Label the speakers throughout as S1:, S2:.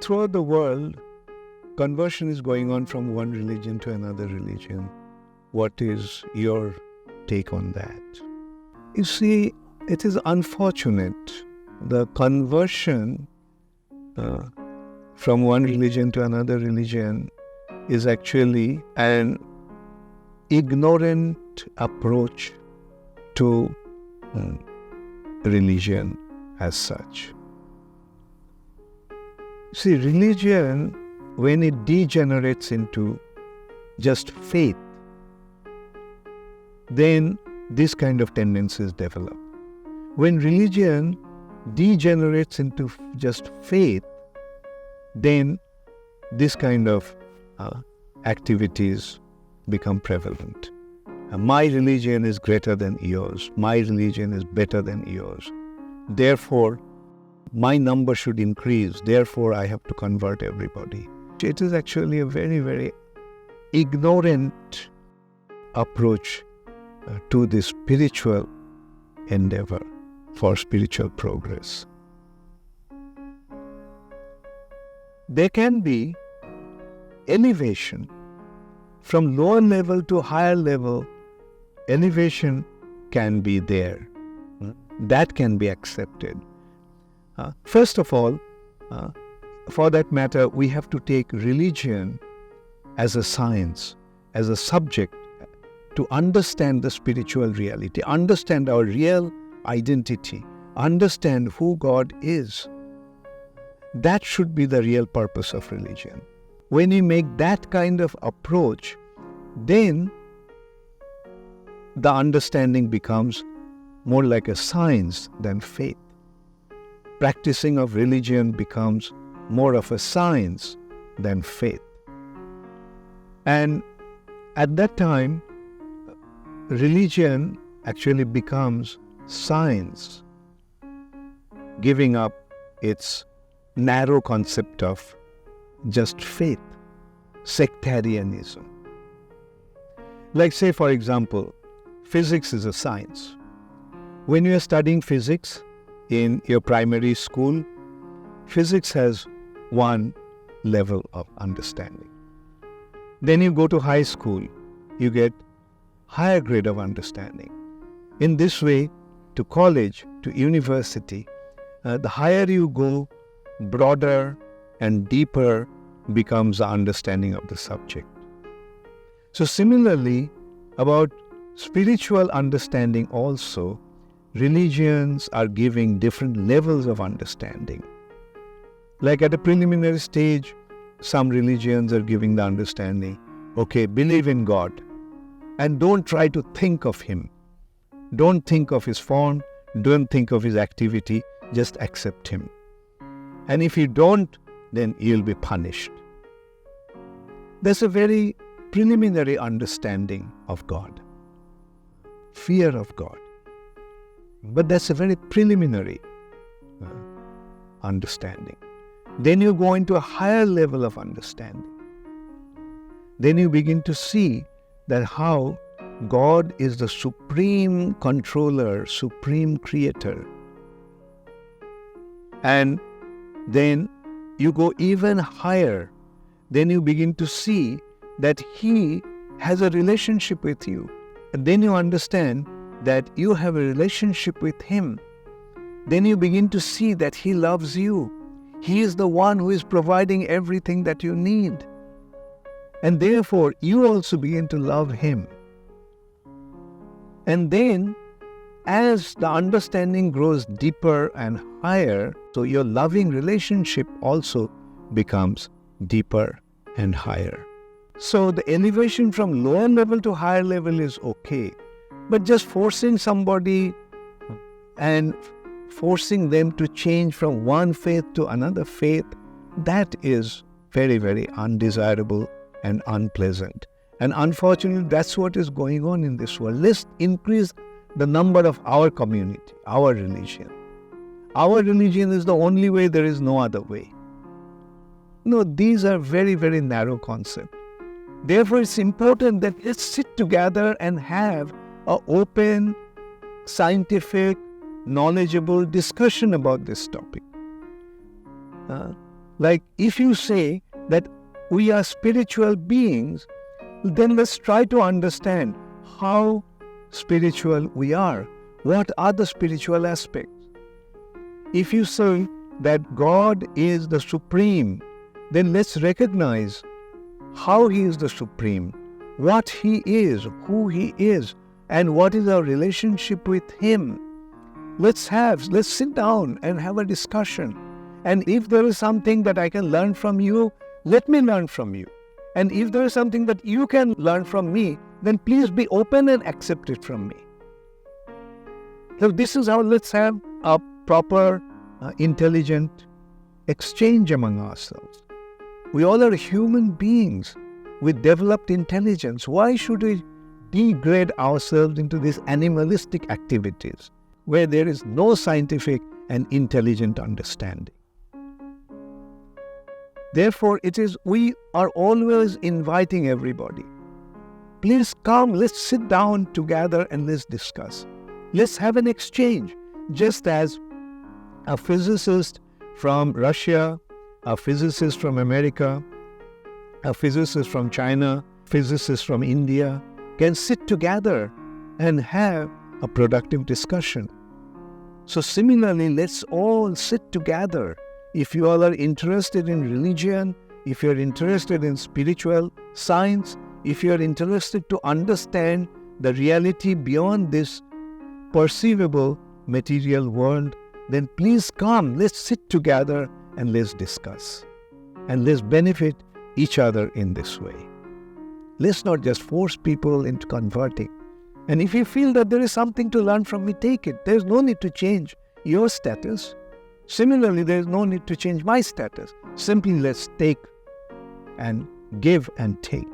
S1: throughout the world, conversion is going on from one religion to another religion. What is your take on that? You see, it is unfortunate. The conversion from one religion to another religion is actually an ignorant approach to religion as such. See, religion, when it degenerates into just faith, then this kind of tendencies develop. When religion degenerates into just faith, then this kind of activities become prevalent. My religion is greater than yours. My religion is better than yours. Therefore, my number should increase. Therefore, I have to convert everybody. It is actually a very, very ignorant approach to the spiritual endeavor for spiritual progress. There can be elevation from lower level to higher level. Elevation can be there. That can be accepted. First of all, for that matter, we have to take religion as a science, as a subject, to understand the spiritual reality, understand our real identity, understand who God is. That should be the real purpose of religion. When you make that kind of approach, then the understanding becomes more like a science than faith. Practicing of religion becomes more of a science than faith. And at that time, religion actually becomes science, giving up its narrow concept of just faith, sectarianism. Like say, for example, physics is a science. When you are studying physics in your primary school, physics has one level of understanding. Then you go to high school, you get higher grade of understanding. In this way, to college, to university, the higher you go, broader and deeper becomes the understanding of the subject. So similarly, about spiritual understanding also, religions are giving different levels of understanding. Like at a preliminary stage, some religions are giving the understanding, okay, believe in God and don't try to think of Him. Don't think of His form, don't think of His activity, just accept Him. And if you don't, then you'll be punished. That's a very preliminary understanding of God. Fear of God. But that's a very preliminary understanding. Then you go into a higher level of understanding. Then you begin to see that how God is the supreme controller, supreme creator. And then you go even higher. Then you begin to see that He has a relationship with you. And then you understand that you have a relationship with Him. Then you begin to see that He loves you. He is the one who is providing everything that you need. And therefore, you also begin to love Him. And then, as the understanding grows deeper and higher, so your loving relationship also becomes deeper and higher. So the elevation from lower level to higher level is okay. But just forcing somebody and forcing them to change from one faith to another faith, that is very, very undesirable and unpleasant. And unfortunately, that's what is going on in this world. Let's increase the number of our community, our religion. Our religion is the only way, there is no other way. No, these are very, very narrow concepts. Therefore, it's important that let's sit together and have an open, scientific, knowledgeable discussion about this topic. Like if you say that we are spiritual beings, then let's try to understand how spiritual we are. What are the spiritual aspects? If you say that God is the Supreme, then let's recognize how He is the Supreme, what He is, who He is, and what is our relationship with Him. Let's sit down and have a discussion. And if there is something that I can learn from you, let me learn from you. And if there is something that you can learn from me, then please be open and accept it from me. So this is how let's have a proper, intelligent exchange among ourselves. We all are human beings with developed intelligence. Why should we degrade ourselves into these animalistic activities where there is no scientific and intelligent understanding? Therefore, we are always inviting everybody. Please come, let's sit down together and let's discuss. Let's have an exchange. Just as a physicist from Russia, a physicist from America, a physicist from China, physicist from India can sit together and have a productive discussion. So similarly, let's all sit together. If you all are interested in religion, if you're interested in spiritual science, if you're interested to understand the reality beyond this perceivable material world, then please come, let's sit together and let's discuss. And let's benefit each other in this way. Let's not just force people into converting. And if you feel that there is something to learn from me, take it. There's no need to change your status. Similarly, there is no need to change my status. Simply let's take and give and take.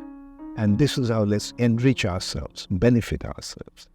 S1: And this is how let's enrich ourselves, benefit ourselves.